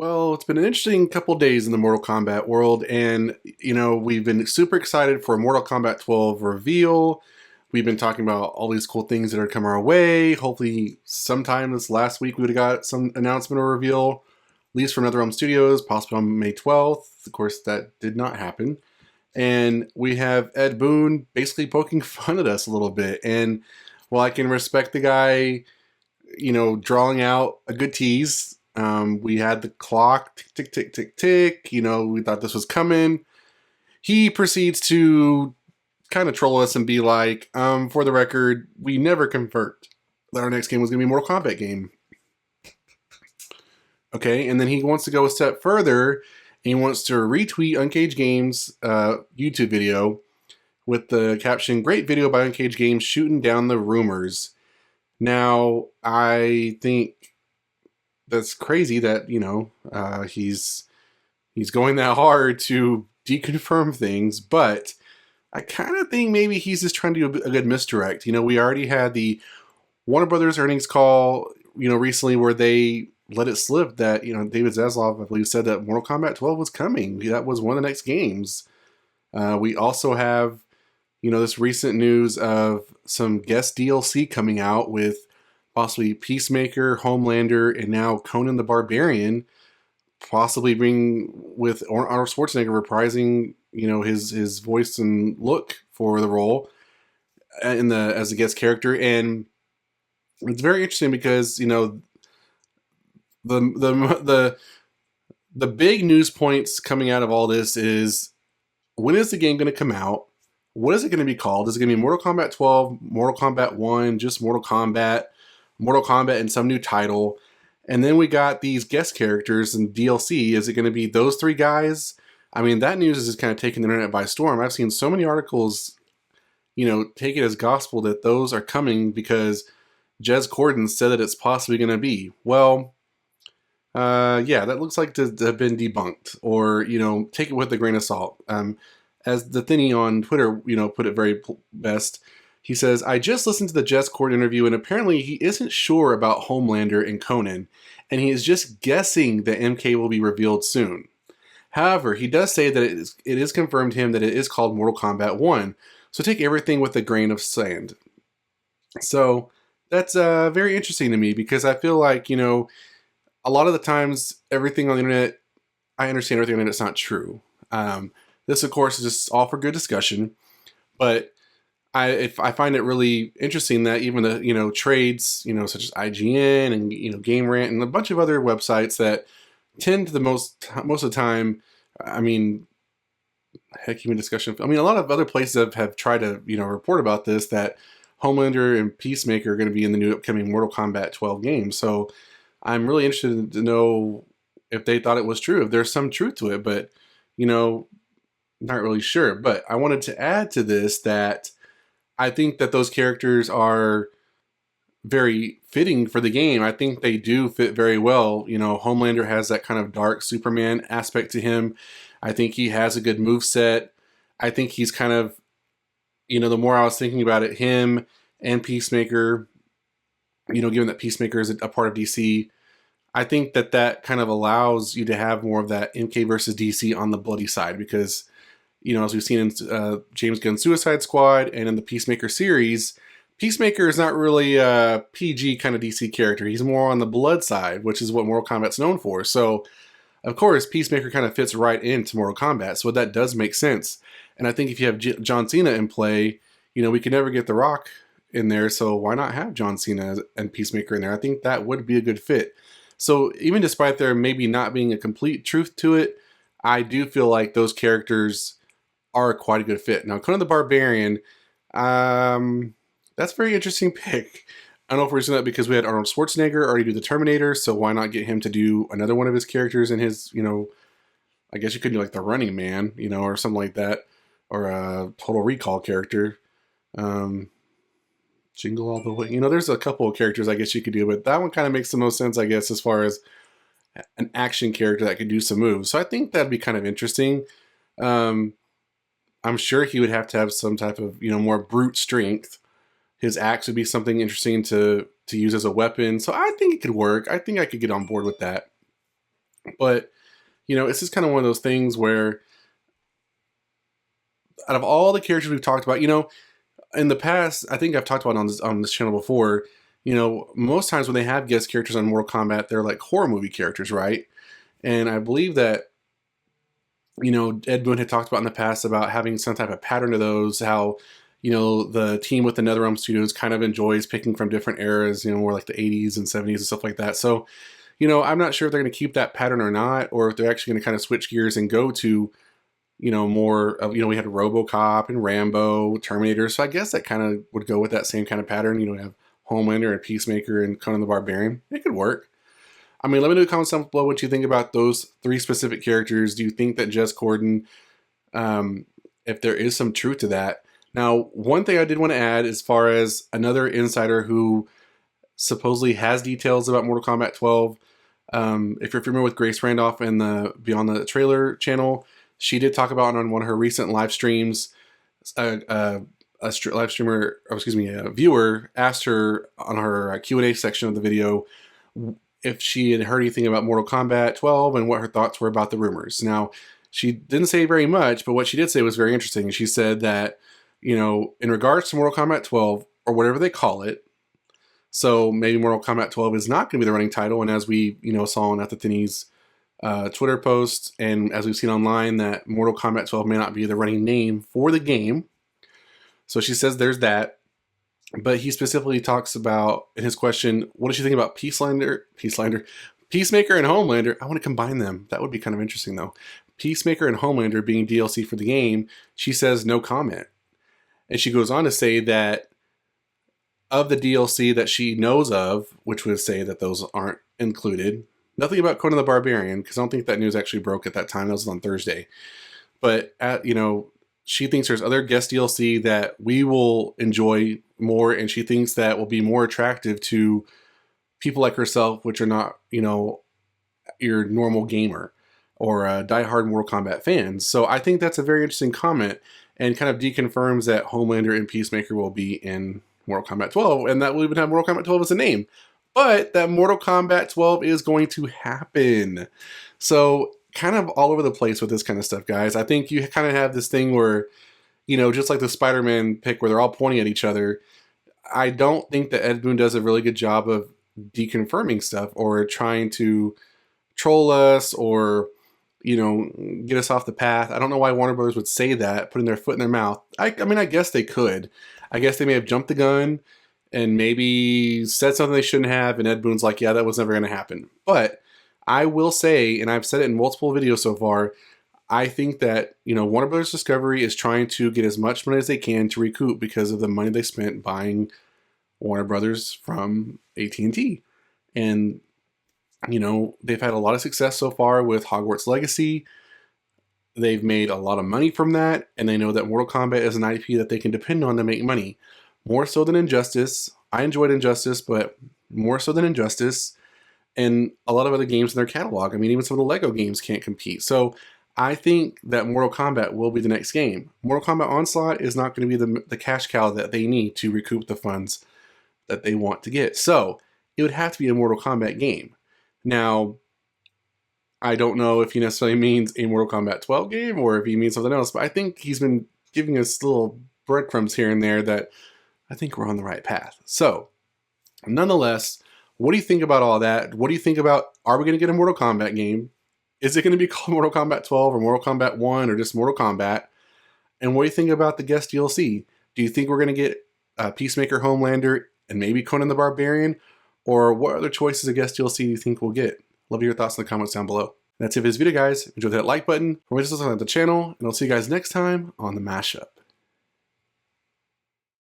Well, it's been an interesting couple days in the Mortal Kombat world, and we've been super excited for Mortal Kombat 12 reveal. We've been talking about all these cool things that are coming our way. Hopefully, sometime this last week we would have got some announcement or reveal, at least from NetherRealm Studios, possibly on May 12th. Of course, that did not happen. And we have Ed Boon basically poking fun at us a little bit. And while I can respect the guy, drawing out a good tease. We had the clock tick, tick, tick, tick, tick. We thought this was coming. He proceeds to kind of troll us and be like, for the record, we never confirmed that our next game was going to be a Mortal Kombat game. Okay, and then he wants to go a step further, and he wants to retweet Uncaged Games' YouTube video with the caption, "Great video by Uncaged Games shooting down the rumors." Now, I think that's crazy that, he's going that hard to deconfirm things, but I kind of think maybe he's just trying to do a good misdirect. We already had the Warner Brothers earnings call, recently where they let it slip that, David Zaslav, I believe, said that Mortal Kombat 12 was coming. That was one of the next games. We also have, this recent news of some guest DLC coming out with possibly Peacemaker, Homelander, and now Conan the Barbarian, possibly bring with Arnold Schwarzenegger reprising, his voice and look for the role as a guest character. And it's very interesting because the big news points coming out of all this is, when is the game going to come out? What is it going to be called? Is it going to be Mortal Kombat 12, Mortal Kombat 1, just Mortal Kombat and some new title? And then we got these guest characters and DLC. Is it going to be those three guys? I mean, that news is just kind of taking the internet by storm. I've seen so many articles, take it as gospel that those are coming because Jez Corden said that it's possibly going to be. Well, yeah, that looks like to have been debunked, or, take it with a grain of salt. As the thingy on Twitter, put it very best, he says, "I just listened to the Jez Corden interview, and apparently he isn't sure about Homelander and Conan, and he is just guessing that MK will be revealed soon. However, he does say that it is confirmed to him that it is called Mortal Kombat 1, so take everything with a grain of sand." So that's very interesting to me, because I feel like, a lot of the times, everything on the internet, I understand everything on the internet's not true. This, of course, is just all for good discussion, but I find it really interesting that even the trades, such as IGN and Game Rant and a bunch of other websites that tend to most of the time, I mean, heck, even discussion. I mean, a lot of other places have tried to report about this, that Homelander and Peacemaker are going to be in the new upcoming Mortal Kombat 12 game. So I'm really interested to know if they thought it was true, if there's some truth to it, but not really sure. But I wanted to add to this that I think that those characters are very fitting for the game. I think they do fit very well. Homelander has that kind of dark Superman aspect to him. I think he has a good moveset. I think he's kind of, the more I was thinking about it, him and Peacemaker, given that Peacemaker is a part of DC, I think that kind of allows you to have more of that MK versus DC on the bloody side, because as we've seen in James Gunn's Suicide Squad and in the Peacemaker series, Peacemaker is not really a PG kind of DC character. He's more on the blood side, which is what Mortal Kombat's known for. So, of course, Peacemaker kind of fits right into Mortal Kombat. So that does make sense. And I think if you have John Cena in play, we could never get The Rock in there. So why not have John Cena and Peacemaker in there? I think that would be a good fit. So even despite there maybe not being a complete truth to it, I do feel like those characters are quite a good fit. Now, Conan the Barbarian, that's a very interesting pick. I don't know if we're doing that because we had Arnold Schwarzenegger already do the Terminator, so why not get him to do another one of his characters in his, I guess you could do like the Running Man, or something like that, or a Total Recall character. Jingle All the Way. There's a couple of characters I guess you could do, but that one kind of makes the most sense, I guess, as far as an action character that could do some moves. So I think that'd be kind of interesting. I'm sure he would have to have some type of, more brute strength. His axe would be something interesting to use as a weapon. So I think it could work. I think I could get on board with that. But, you know, it's just kind of one of those things where out of all the characters we've talked about, you know, in the past, I think I've talked about on this channel before, you know, most times when they have guest characters on Mortal Kombat, they're like horror movie characters, right? And I believe that, you know, Ed Boon had talked about in the past about having some type of pattern to those, how, you know, the team with the NetherRealm Studios kind of enjoys picking from different eras, you know, more like the 80s and 70s and stuff like that. So, you know, I'm not sure if they're going to keep that pattern or not, or if they're actually going to kind of switch gears and go to, you know, more of, you know, we had RoboCop and Rambo, Terminator. So I guess that kind of would go with that same kind of pattern. You know, we have Homelander and Peacemaker and Conan the Barbarian. It could work. I mean, let me know in the comments down below what you think about those 3 specific characters. Do you think that Jess Gordon, if there is some truth to that? Now, one thing I did want to add as far as another insider who supposedly has details about Mortal Kombat 12, if you're familiar with Grace Randolph and the Beyond the Trailer channel, she did talk about on one of her recent live streams, live streamer, or excuse me, a viewer asked her on her Q&A section of the video if she had heard anything about Mortal Kombat 12 and what her thoughts were about the rumors. Now, she didn't say very much, but what she did say was very interesting. She said that, you know, in regards to Mortal Kombat 12, or whatever they call it, so maybe Mortal Kombat 12 is not going to be the running title, and as we, you know, saw on Athatini's Twitter post, and as we've seen online, that Mortal Kombat 12 may not be the running name for the game. So she says there's that. But he specifically talks about, in his question, what does she think about Peacemaker and Homelander? I want to combine them. That would be kind of interesting, though. Peacemaker and Homelander being DLC for the game, she says no comment. And she goes on to say that of the DLC that she knows of, which would say that those aren't included, nothing about Conan the Barbarian, because I don't think that news actually broke at that time. That was on Thursday. But, you know, she thinks there's other guest DLC that we will enjoy more, and she thinks that will be more attractive to people like herself, which are not, you know, your normal gamer or diehard Mortal Kombat fans. So I think that's a very interesting comment and kind of deconfirms that Homelander and Peacemaker will be in Mortal Kombat 12, and that will even have Mortal Kombat 12 as a name. But that Mortal Kombat 12 is going to happen. So kind of all over the place with this kind of stuff, guys. I think you kind of have this thing where, you know, just like the Spider-Man pick where they're all pointing at each other, I don't think that Ed Boon does a really good job of deconfirming stuff or trying to troll us or, you know, get us off the path. I don't know why Warner Brothers would say that, putting their foot in their mouth. I mean, I guess they could. I guess they may have jumped the gun and maybe said something they shouldn't have, and Ed Boon's like, yeah, that was never going to happen. But I will say, and I've said it in multiple videos so far, I think that, you know, Warner Brothers Discovery is trying to get as much money as they can to recoup because of the money they spent buying Warner Brothers from AT&T. And, you know, they've had a lot of success so far with Hogwarts Legacy. They've made a lot of money from that, and they know that Mortal Kombat is an IP that they can depend on to make money. More so than Injustice. I enjoyed Injustice, but more so than Injustice and a lot of other games in their catalog. I mean, even some of the Lego games can't compete. So I think that Mortal Kombat will be the next game. Mortal Kombat Onslaught is not going to be the cash cow that they need to recoup the funds that they want to get. So it would have to be a Mortal Kombat game. Now, I don't know if he necessarily means a Mortal Kombat 12 game or if he means something else, but I think he's been giving us little breadcrumbs here and there that I think we're on the right path. So, nonetheless, what do you think about all that? What do you think about, are we going to get a Mortal Kombat game? Is it going to be called Mortal Kombat 12 or Mortal Kombat 1 or just Mortal Kombat? And what do you think about the guest DLC? Do you think we're going to get Peacemaker, Homelander, and maybe Conan the Barbarian? Or what other choices of guest DLC do you think we'll get? Love your thoughts in the comments down below. That's it for this video, guys. Enjoy that like button. Remember to subscribe to the channel, and I'll see you guys next time on the Mashup.